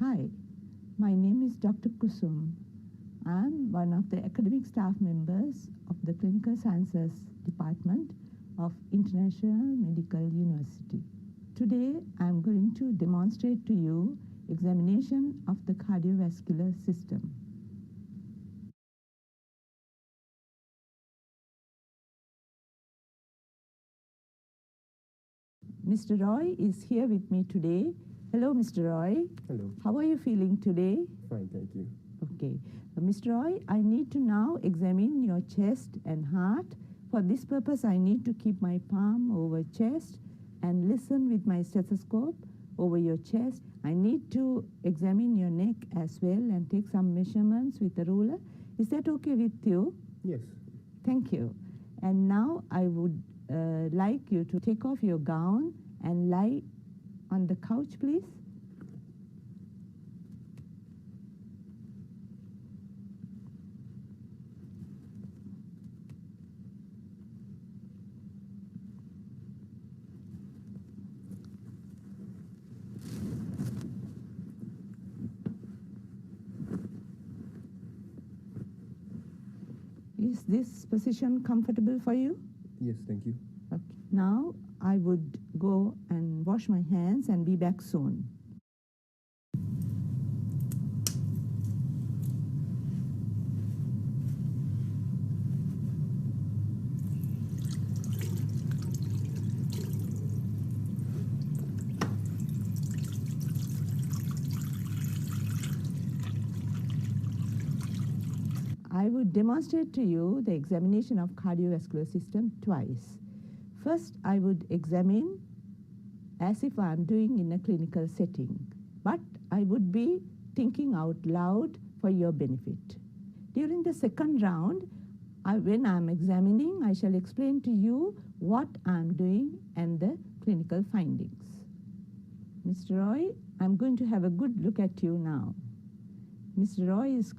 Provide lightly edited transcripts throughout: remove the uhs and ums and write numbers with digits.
Hi, my name is Dr. Kusum. I'm one of the academic staff members of the Clinical Sciences Department of International Medical University. Today, I'm going to demonstrate to you examination of the cardiovascular system. Mr. Roy is here with me today. Hello, Mr. Roy. Hello. How are you feeling today? Fine, thank you. Okay. Mr. Roy, I need to now examine your chest and heart. For this purpose, I need to keep my palm over chest and listen with my stethoscope over your chest. I need to examine your neck as well and take some measurements with a ruler. Is that okay with you? Yes. Thank you. And now I would like you to take off your gown and lie on the couch, please. Is this position comfortable for you? Yes, thank you. Okay. Now I would go and wash my hands and be back soon. I would demonstrate to you the examination of cardiovascular system twice. First, I would examine as if I'm doing in a clinical setting, but I would be thinking out loud for your benefit. During the second round, when I'm examining, I shall explain to you what I'm doing and the clinical findings. Mr. Roy, I'm going to have a good look at you now. Mr. Roy is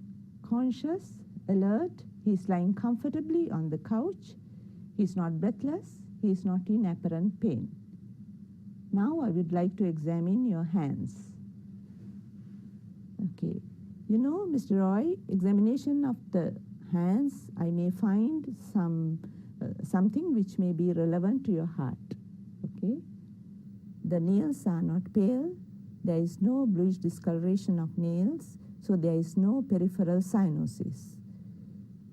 conscious, alert, he's lying comfortably on the couch, he's not breathless, he's not in apparent pain. Now I would like to examine your hands. Okay. You know, Mr. Roy, examination of the hands, I may find something which may be relevant to your heart. Okay. The nails are not pale. There is no bluish discoloration of nails, so there is no peripheral cyanosis.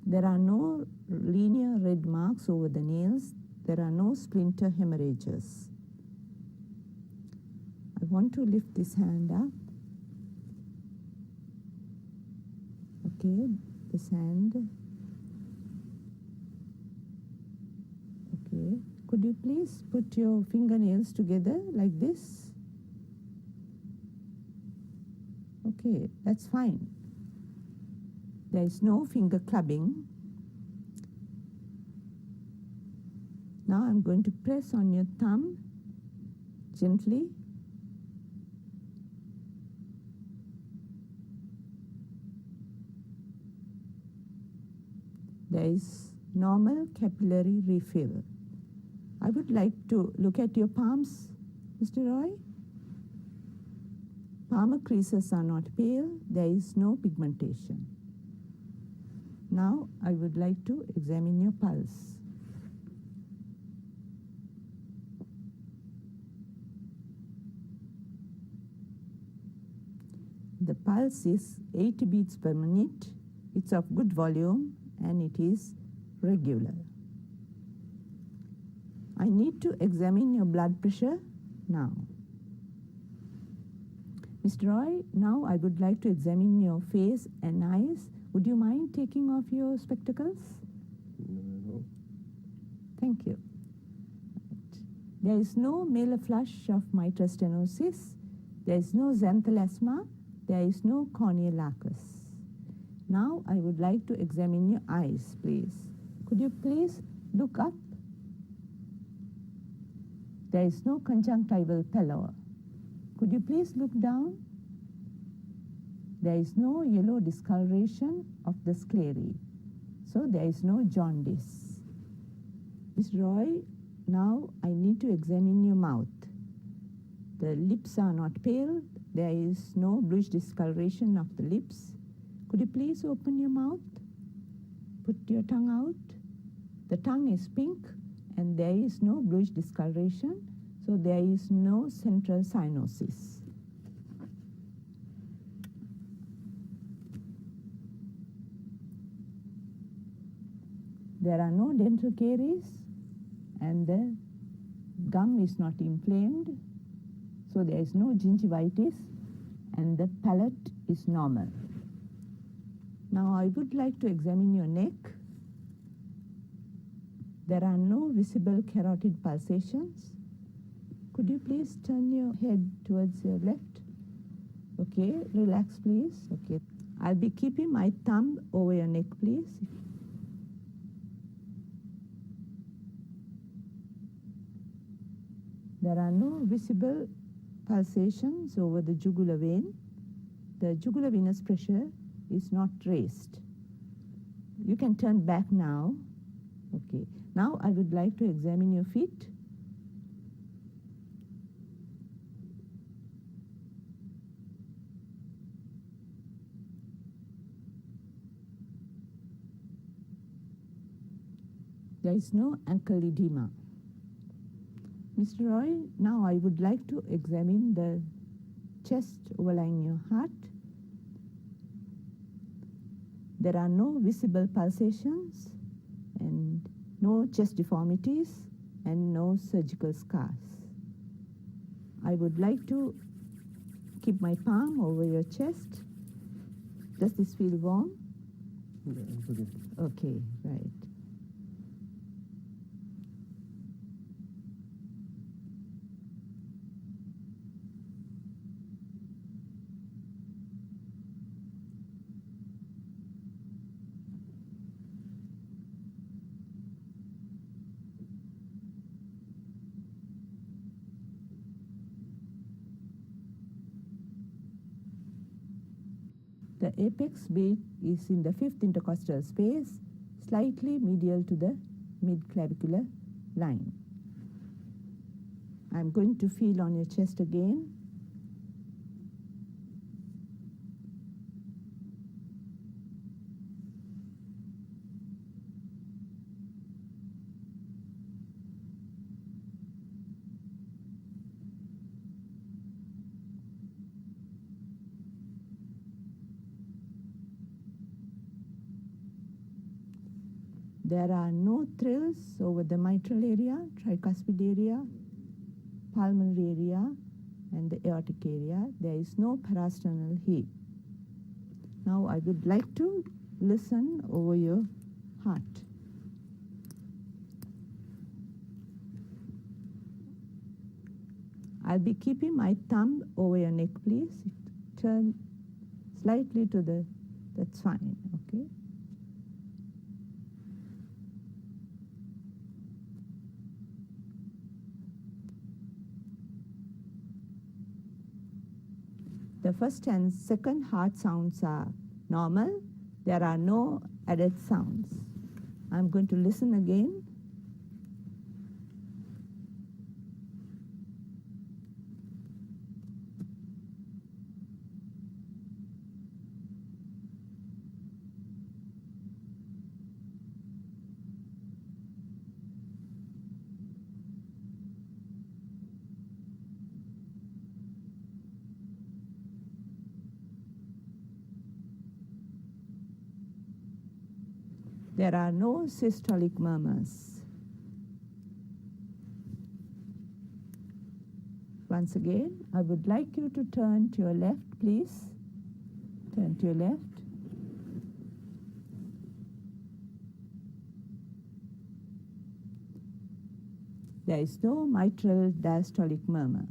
There are no linear red marks over the nails. There are no splinter hemorrhages. I want to lift this hand up. Okay, this hand. Okay, could you please put your fingernails together like this? Okay, that's fine. There is no finger clubbing. Now I'm going to press on your thumb gently. There is normal capillary refill. I would like to look at your palms, Mr. Roy. Palmar creases are not pale. There is no pigmentation. Now I would like to examine your pulse. The pulse is 80 beats per minute. It's of good volume and it is regular. I need to examine your blood pressure now. Mr. Roy, now I would like to examine your face and eyes. Would you mind taking off your spectacles? No. Thank you. There is no malar flush of mitral stenosis. There is no xanthelasma. There is no corneal lacus. Now I would like to examine your eyes, please. Could you please look up? There is no conjunctival pallor. Could you please look down? There is no yellow discoloration of the sclerae, so there is no jaundice. Ms. Roy, now I need to examine your mouth. The lips are not pale, There is no bluish discoloration of the lips. Could you please open your mouth? Put your tongue out. The tongue is pink and there is no bluish discoloration, so there is no central cyanosis. There are no dental caries and the gum is not inflamed, so there is no gingivitis and the palate is normal. Now I would like to examine your neck. There are no visible carotid pulsations. Could you please turn your head towards your left? Okay, relax please. Okay, I'll be keeping my thumb over your neck please. There are no visible pulsations over the jugular vein. The jugular venous pressure is not raised. You can turn back now. Okay. Now I would like to examine your feet. There is no ankle edema. Mr. Roy, now I would like to examine the chest overlying your heart. There are no visible pulsations and no chest deformities and no surgical scars. I would like to keep my palm over your chest. Does this feel warm? Yeah, it's okay. Okay, right. The apex beat is in the fifth intercostal space, slightly medial to the mid-clavicular line. I'm going to feel on your chest again. There are no thrills over the mitral area, tricuspid area, pulmonary area, and the aortic area. There is no parasternal heat. Now I would like to listen over your heart. I'll be keeping my thumb over your neck, please. Turn slightly to the, that's fine, okay? The first and second heart sounds are normal. There are no added sounds. I'm going to listen again. There are no systolic murmurs. Once again, I would like you to turn to your left, please. Turn to your left. There is no mitral diastolic murmur.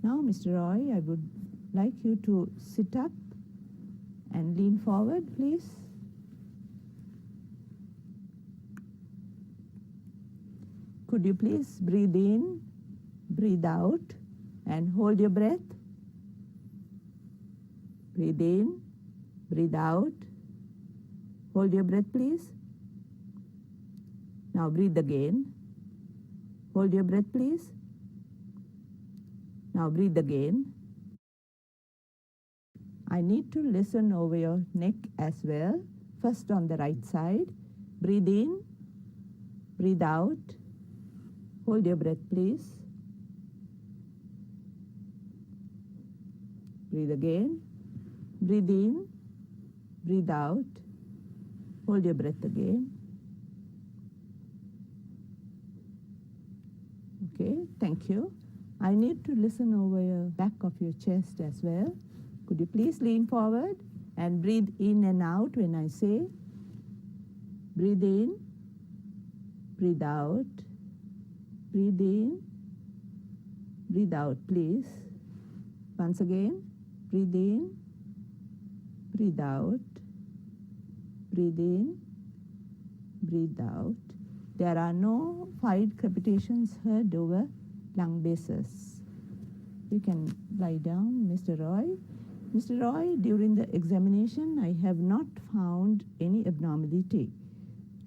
Now, Mr. Roy, I would like you to sit up and lean forward, please. Could you please breathe in, breathe out, and hold your breath? Breathe in, breathe out. Hold your breath, please. Now breathe again. Hold your breath, please. Now breathe again. I need to listen over your neck as well. First on the right side. Breathe in, breathe out. Hold your breath, please. Breathe again. Breathe in, breathe out. Hold your breath again. Okay, thank you. I need to listen over your back of your chest as well. Could you please lean forward and breathe in and out when I say? Breathe in, breathe out, breathe in, breathe out, please. Once again, breathe in, breathe out, breathe in, breathe out. There are no 5 crepitations heard over lung bases. You can lie down, Mr. Roy. Mr. Roy, during the examination, I have not found any abnormality.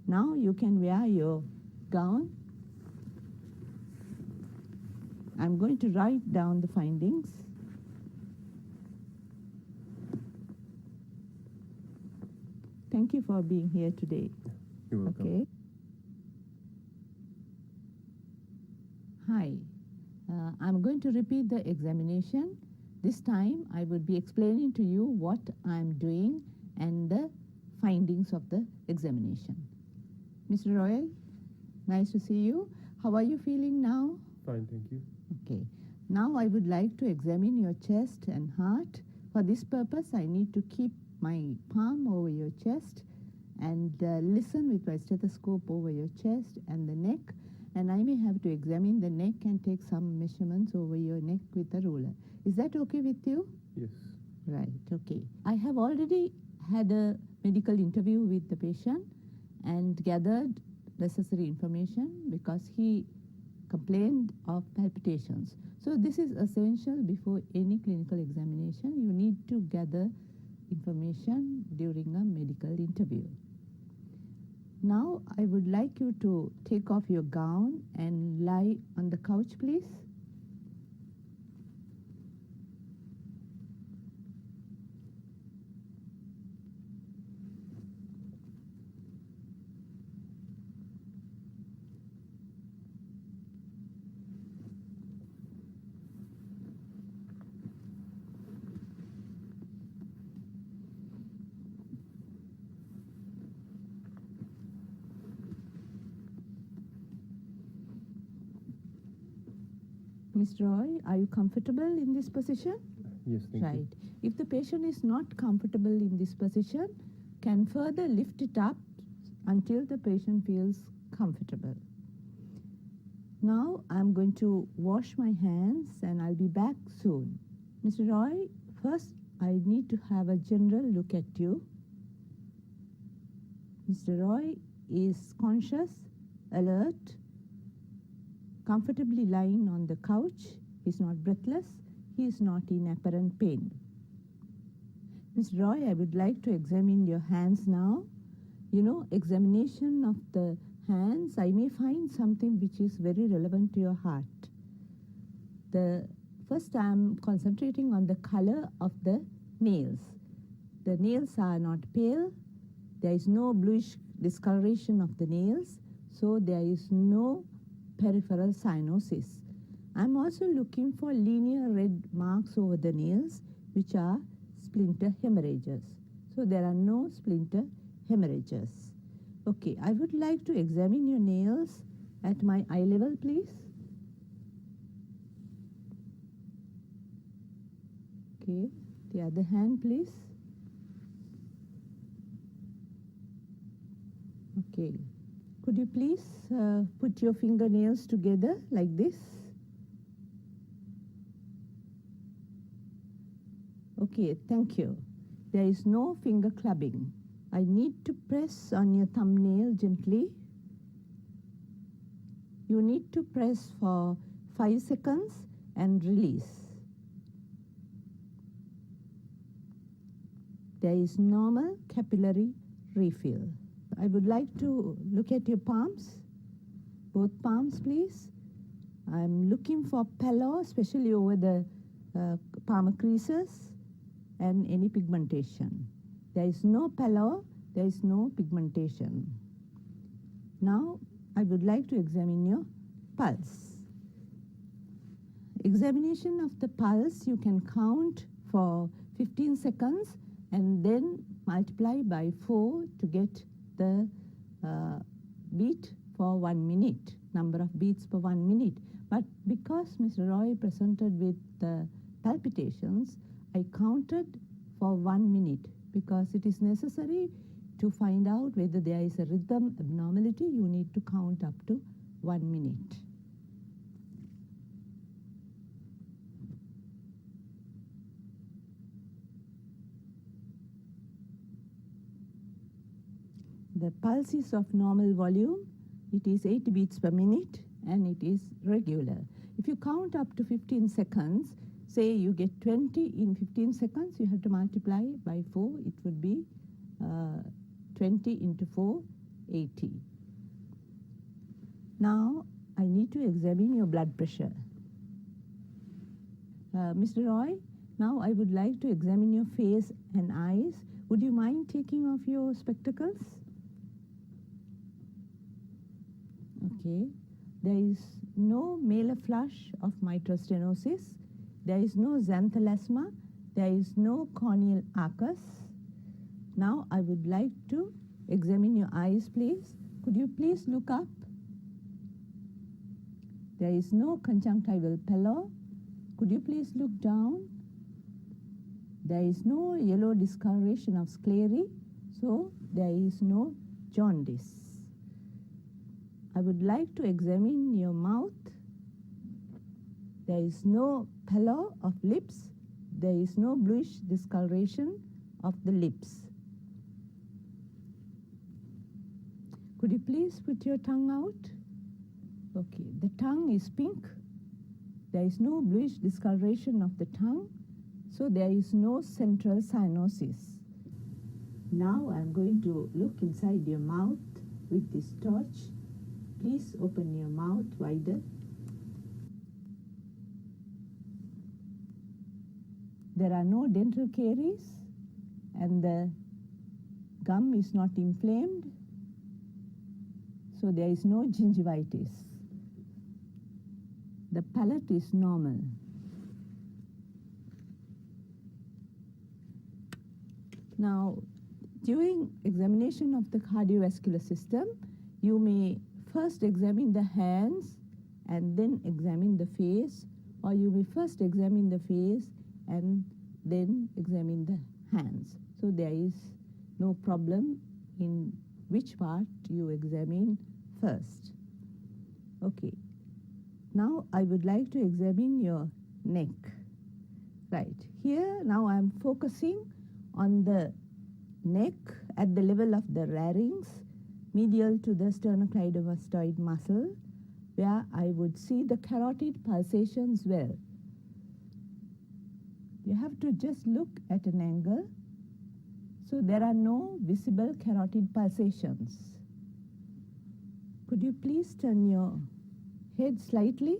Now you can wear your gown. I'm going to write down the findings. Thank you for being here today. You're welcome. Okay. Hi. I'm going to repeat the examination. This time I would be explaining to you what I'm doing and the findings of the examination. Mr. Royal, nice to see you. How are you feeling now? Fine, thank you. Okay. Now I would like to examine your chest and heart. For this purpose, I need to keep my palm over your chest and listen with my stethoscope over your chest and the neck. And I may have to examine the neck and take some measurements over your neck with a ruler. Is that okay with you? Yes. Right, okay. I have already had a medical interview with the patient and gathered necessary information because he complained of palpitations. So this is essential before any clinical examination. You need to gather information during a medical interview. Now I would like you to take off your gown and lie on the couch, please. Mr. Roy, are you comfortable in this position? Yes, thank Right. you. If the patient is not comfortable in this position, can further lift it up until the patient feels comfortable. Now I'm going to wash my hands and I'll be back soon. Mr. Roy, first I need to have a general look at you. Mr. Roy is conscious, alert, comfortably lying on the couch. He's not breathless. He is not in apparent pain. Mr. Roy, I would like to examine your hands now. You know, examination of the hands, I may find something which is very relevant to your heart. First, I'm concentrating on the color of the nails. The nails are not pale. There is no bluish discoloration of the nails, so there is no peripheral cyanosis. I'm also looking for linear red marks over the nails, which are splinter hemorrhages. So there are no splinter hemorrhages. Okay, I would like to examine your nails at my eye level, please. Okay, the other hand, please. Okay. Could you please put your fingernails together like this? Okay, thank you. There is no finger clubbing. I need to press on your thumbnail gently. You need to press for 5 seconds and release. There is normal capillary refill. I would like to look at your palms. Both palms, please. I'm looking for pallor, especially over the palmar creases. and any pigmentation. There is no pallor, there is no pigmentation. Now I would like to examine your pulse. Examination of the pulse, you can count for 15 seconds and then multiply by 4 to get the beat for 1 minute, number of beats per 1 minute. But because Mr. Roy presented with the palpitations, I counted for 1 minute because it is necessary to find out whether there is a rhythm abnormality. You need to count up to 1 minute. The pulse is of normal volume. It is 80 beats per minute and it is regular. If you count up to 15 seconds, say you get 20 in 15 seconds, you have to multiply by 4. It would be 20 into 4, 80. Now I need to examine your blood pressure. Mr. Roy, now I would like to examine your face and eyes. Would you mind taking off your spectacles? Okay. There is no malar flush of mitral stenosis. There is no xanthelasma. There is no corneal arcus. Now I would like to examine your eyes, please. Could you please look up? There is no conjunctival pallor. Could you please look down? There is no yellow discoloration of sclerae, so there is no jaundice. I would like to examine your mouth. There is no pallor of lips. There is no bluish discoloration of the lips. Could you please put your tongue out? Okay, the tongue is pink. There is no bluish discoloration of the tongue, so there is no central cyanosis. Now I am going to look inside your mouth with this torch. Please open your mouth wider. There are no dental caries and the gum is not inflamed, so there is no gingivitis. The palate is normal. Now, during examination of the cardiovascular system, you may first examine the hands and then examine the face, or you may first examine the face and then examine the hands. So there is no problem in which part you examine first. Okay. Now I would like to examine your neck. Right. Here now I am focusing on the neck at the level of the larynx, medial to the sternocleidomastoid muscle, where I would see the carotid pulsations well. You have to just look at an angle, so there are no visible carotid pulsations. Could you please turn your head slightly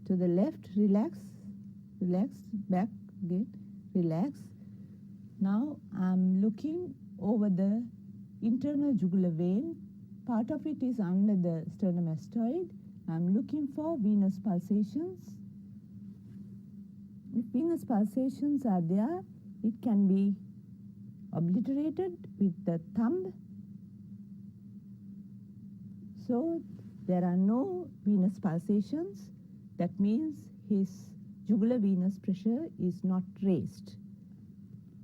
to the left? Relax, relax, back again, relax. Now I'm looking over the internal jugular vein. Part of it is under the sternomastoid. I'm looking for venous pulsations. If venous pulsations are there, it can be obliterated with the thumb. So there are no venous pulsations. That means his jugular venous pressure is not raised.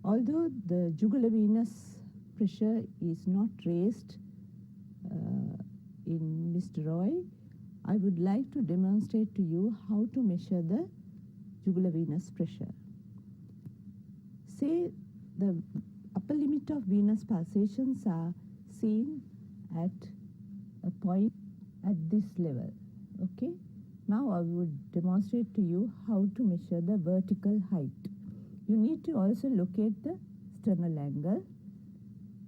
Although the jugular venous pressure is not raised in Mr. Roy, I would like to demonstrate to you how to measure the jugular venous pressure. Say the upper limit of venous pulsations are seen at a point at this level. Okay? Now I would demonstrate to you how to measure the vertical height. You need to also locate the sternal angle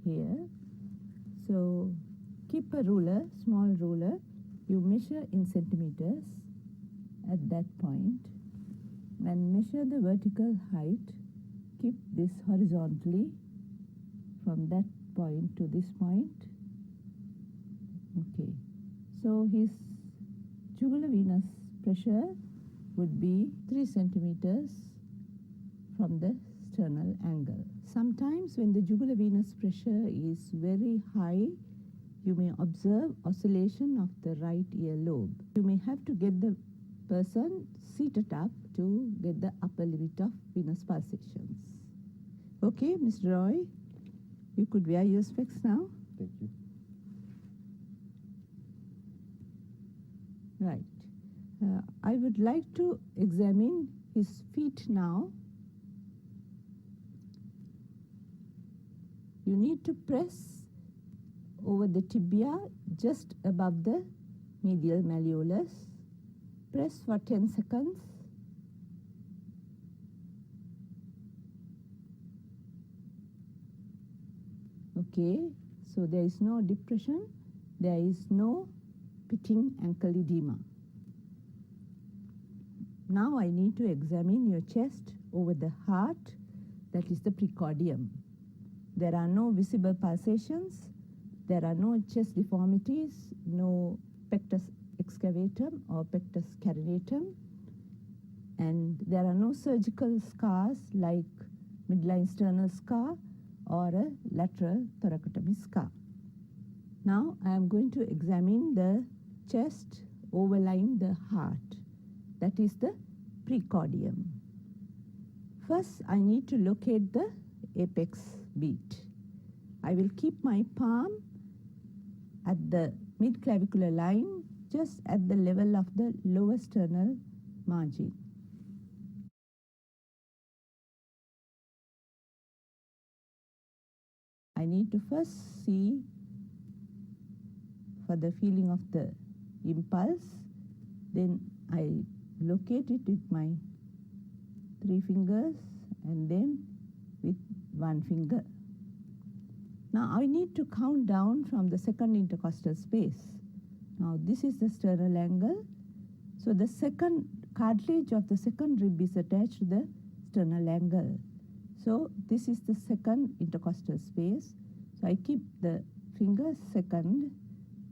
here. So keep a ruler, small ruler. You measure in centimeters at that point and measure the vertical height keep this horizontally from that point to this point. Okay, so his jugular venous pressure would be 3 centimeters from the sternal angle. Sometimes when the jugular venous pressure is very high, you may observe oscillation of the right ear lobe. You may have to get the person seated up to get the upper limit of venous pulsations. Okay, Mr. Roy, you could wear your specs now. Thank you. Right. I would like to examine his feet now. You need to press over the tibia just above the medial malleolus. Press for 10 seconds. Okay, so there is no depression, there is no pitting ankle edema. Now I need to examine your chest over the heart, that is the precordium. There are no visible pulsations, there are no chest deformities, no pectus excavatum or pectus carinatum, and there are no surgical scars like midline sternal scar or a lateral thoracotomy scar. Now I am going to examine the chest overlying the heart, that is the precordium. First, I need to locate the apex beat. I will keep my palm at the mid-clavicular line, just at the level of the lower sternal margin. I need to first see for the feeling of the impulse, then I locate it with my 3 fingers and then with 1 finger. Now I need to count down from the second intercostal space. Now this is the sternal angle. So the second cartilage of the second rib is attached to the sternal angle. So this is the second intercostal space. So I keep the finger second.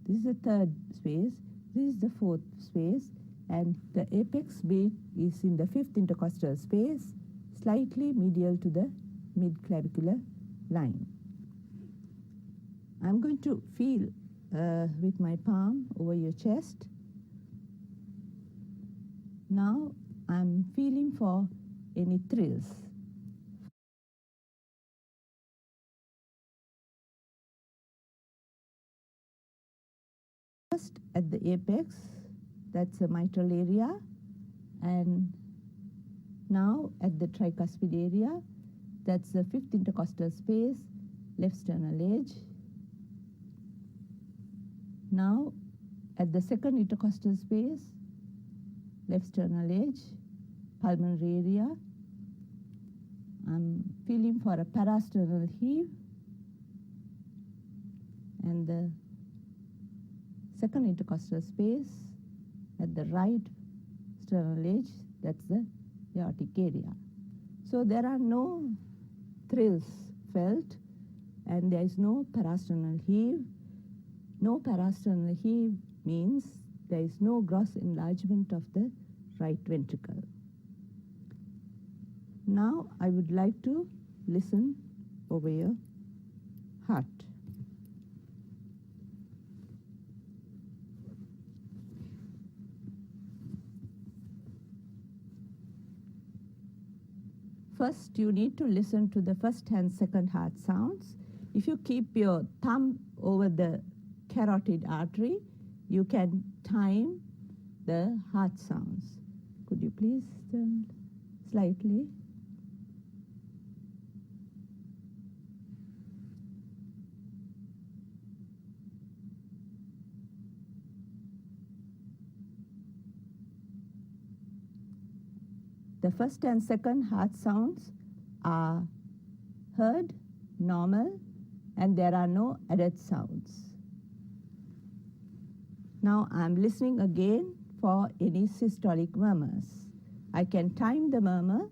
This is the third space. This is the fourth space. And the apex beat is in the fifth intercostal space, slightly medial to the mid-clavicular line. I'm going to feel with my palm over your chest. Now I'm feeling for any thrills. First at the apex, that's the mitral area, and now at the tricuspid area, that's the fifth intercostal space, left sternal edge. Now at the second intercostal space, left sternal edge, pulmonary area. I'm feeling for a parasternal heave, and the second intercostal space at the right sternal edge, that's the aortic area. So there are no thrills felt, and there is no parasternal heave. No parasternal heave means there is no gross enlargement of the right ventricle. Now I would like to listen over your heart. First, you need to listen to the first and second heart sounds. If you keep your thumb over the carotid artery, you can time the heart sounds. Could you please turn slightly? The first and second heart sounds are heard, normal, and there are no added sounds. Now I'm listening again for any systolic murmurs. I can time the murmur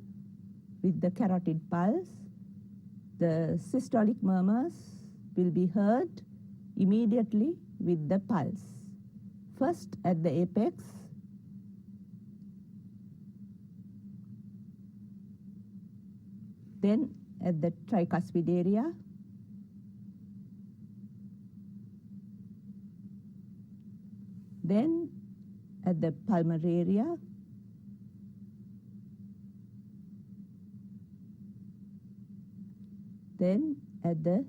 with the carotid pulse. The systolic murmurs will be heard immediately with the pulse. First at the apex, then at the tricuspid area, then at the pulmonary area, then at the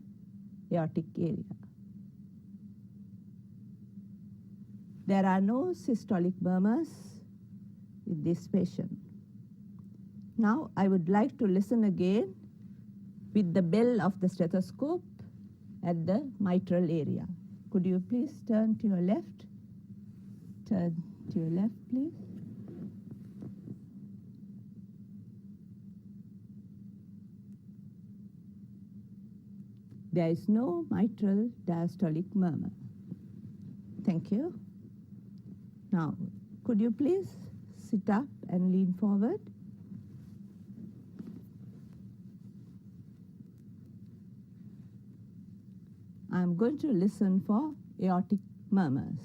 aortic area. There are no systolic murmurs in this patient. Now I would like to listen again with the bell of the stethoscope at the mitral area. Could you please turn to your left? Turn to your left, please. There is no mitral diastolic murmur. Thank you. Now, could you please sit up and lean forward? I'm going to listen for aortic murmurs.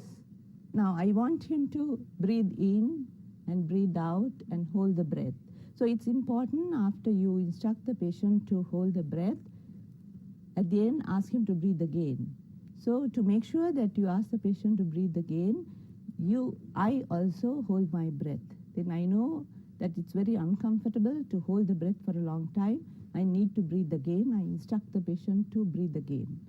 Now, I want him to breathe in and breathe out and hold the breath. So it's important after you instruct the patient to hold the breath, at the end, ask him to breathe again. So to make sure that you ask the patient to breathe again, I also hold my breath. Then I know that it's very uncomfortable to hold the breath for a long time. I need to breathe again. I instruct the patient to breathe again.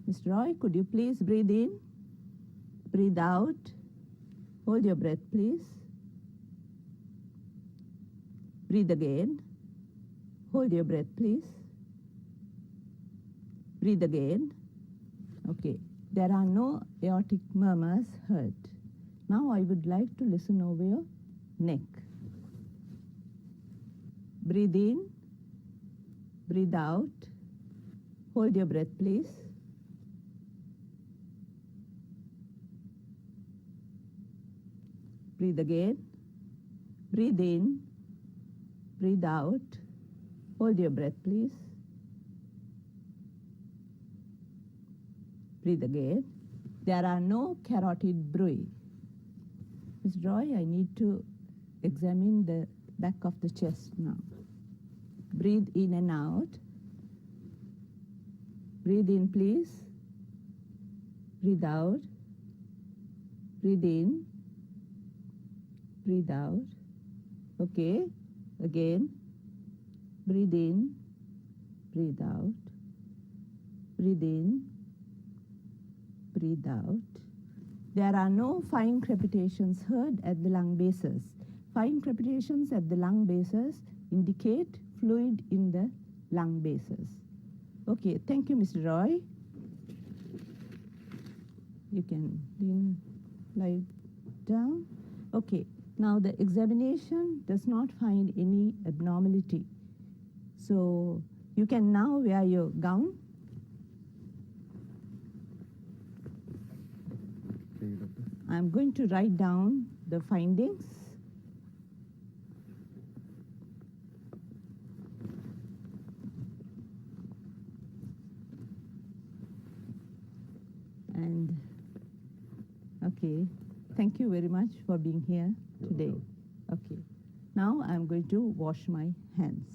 Mr. Roy, could you please breathe in, breathe out, hold your breath, please. Breathe again, hold your breath, please. Breathe again. Okay, there are no aortic murmurs heard. Now I would like to listen over your neck. Breathe in, breathe out, hold your breath, please. Breathe again, breathe in, breathe out, hold your breath, please. Breathe again. There are no carotid bruit. Ms. Roy, I need to examine the back of the chest now. Breathe in and out. Breathe in, please. Breathe out. Breathe in. Breathe out. Okay. Again. Breathe in. Breathe out. Breathe in. Breathe out. There are no fine crepitations heard at the lung bases. Fine crepitations at the lung bases indicate fluid in the lung bases. Okay, thank you, Mr. Roy. You can lie down. Okay, now the examination does not find any abnormality. So you can now wear your gown. I'm going to write down the findings. And, okay, thank you very much for being here today. Okay, now I'm going to wash my hands.